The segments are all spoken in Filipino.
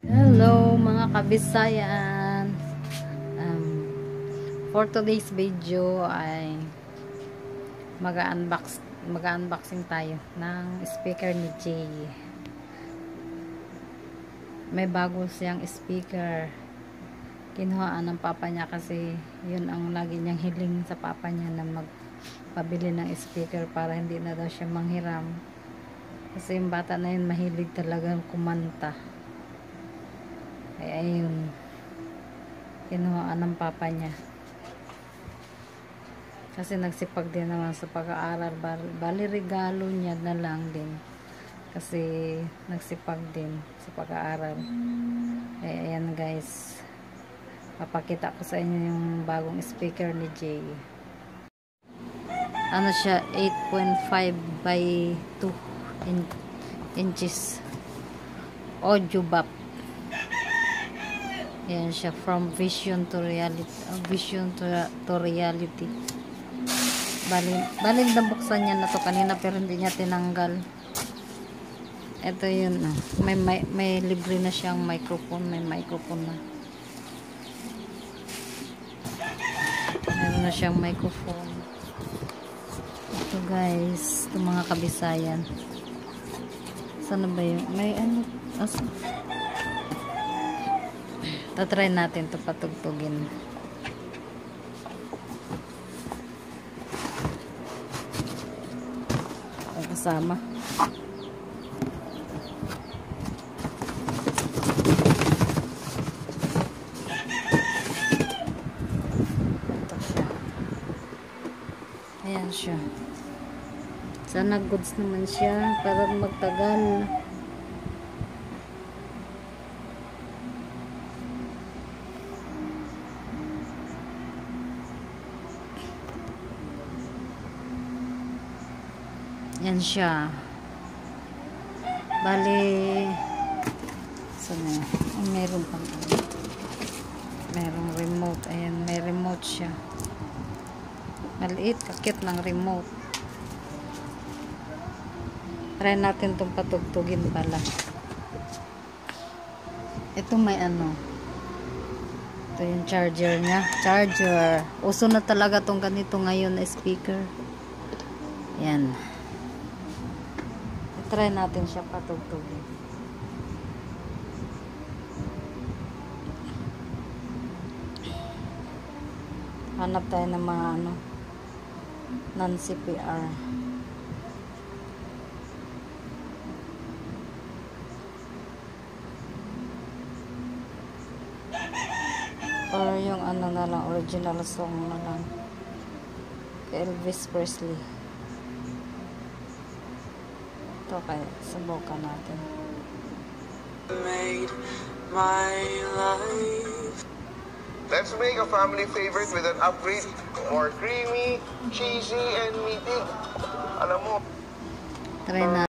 Hello mga kabisayan. For today's video ay mag-unboxing tayo ng speaker ni Jay. May bago siyang speaker. Kinuhaan ng papa niya kasi yun ang lagi niyang hiling sa papa niya na magpabili ng speaker para hindi na daw siya manghiram. Kasi yung bata na yun mahilig talagang kumanta. Ay ayun, kinuhaan ng papa niya kasi nagsipag din naman sa pag-aaral. Bali regalo niya na lang din kasi nagsipag din sa pag-aaral. Ay ayan guys, papakita ko sa inyo yung bagong speaker ni Jay. Ano siya, 8.5 by 2 inches audio box. Yan siya, from vision to reality. Baling nabuksan niya na to kanina pero hindi niya tinanggal. Ito yun, may libre na siyang microphone, may microphone na. Meron na siyang microphone. Ito guys, ito mga kabisayan. Sana ba yun? May ano, tatry natin ito patugtugin. Ang kasama. Ito siya. Ayan siya. Sana goods naman siya para magtagal. Yan siya. Bali, sana meron pang merong remote. Ayan, may remote siya. Maliit, kakit ng remote. Try natin itong patugtugin pala. Ito may ano. Ito yung charger niya. Charger. Uso na talaga itong ganito ngayon na speaker. Yan. Try natin siya patugtugin. Hanap tayo ng mga ano, non-CPR. Or yung ano na lang, original song na lang. Kay Elvis Presley. Okay, subukan natin. Made my life. Let's make a family favorite with an upgrade. More creamy, cheesy, and meaty. Alam mo. Try na.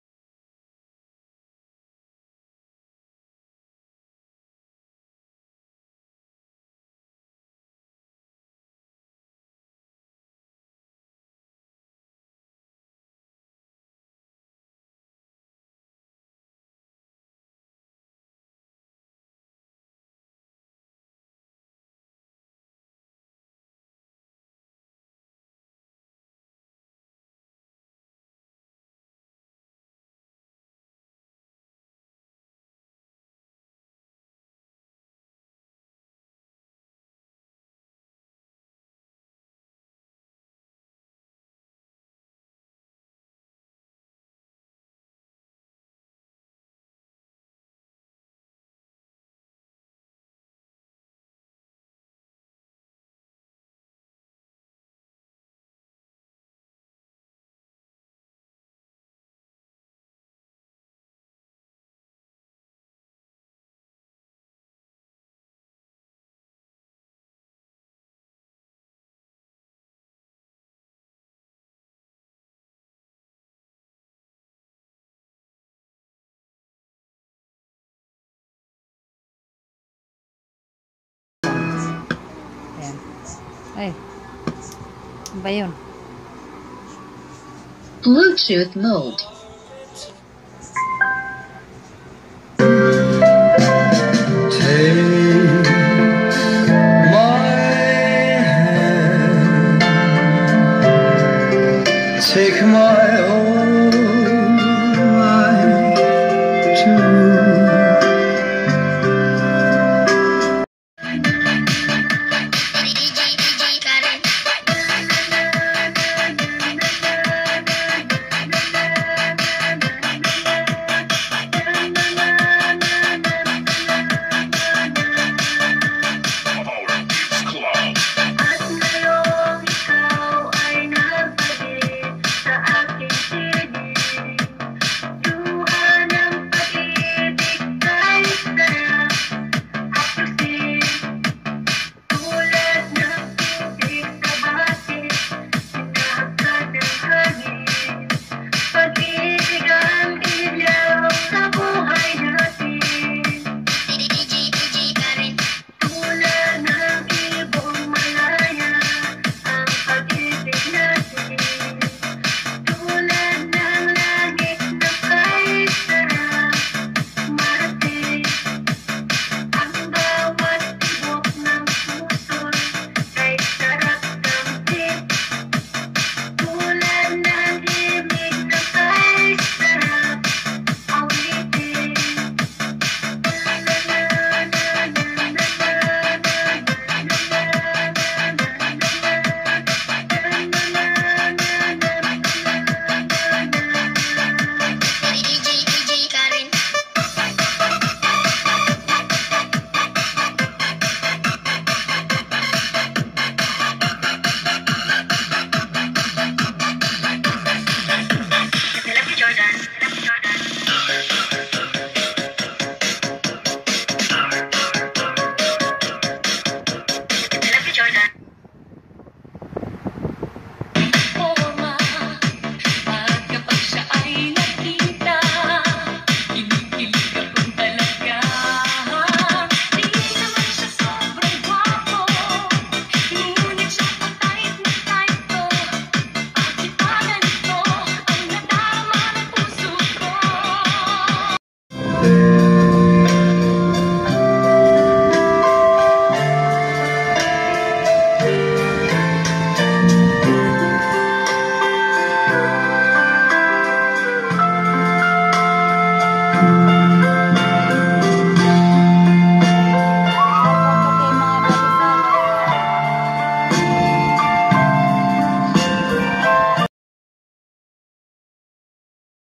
Ay, ano ba yun? Bluetooth mode.